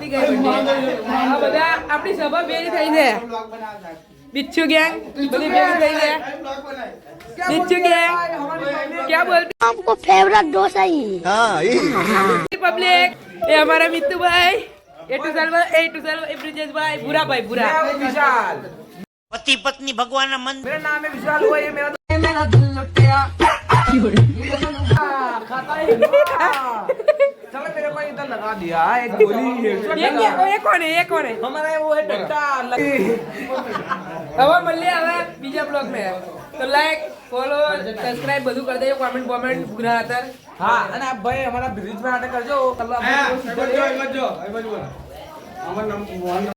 મસ્તી કરી આ બધા આપણી સભા ભેગી થઈ છે बिच्छू गैंग बड़ी बेबी થઈ છે बिच्छू गैंग क्या बोलते आपको फेवरेट डोसा ही पब्लिक ये हमारा मित्तू भाई ए टू साल ए ब्रिजेश भाई बुरा भाई बुरा विशाल पति पत्नी भगवान ना मन मेरा नाम है विशाल हुआ ये मेरा दिल लुटिया खाता है चलो मेरे को इधर लगा दिया एक गोली ये कौन है हमारा वो है डट्टा હવે મળીએ હવે બીજા બ્લોગ મે તો લાઈક ફોલો સબસ્ક્રાઇબ બધું કરી દેજો કોમેન્ટ પૂરા હતા હા અને આ ભાઈ અમારા બ્રિજ માં આટે કરજો કલ્લા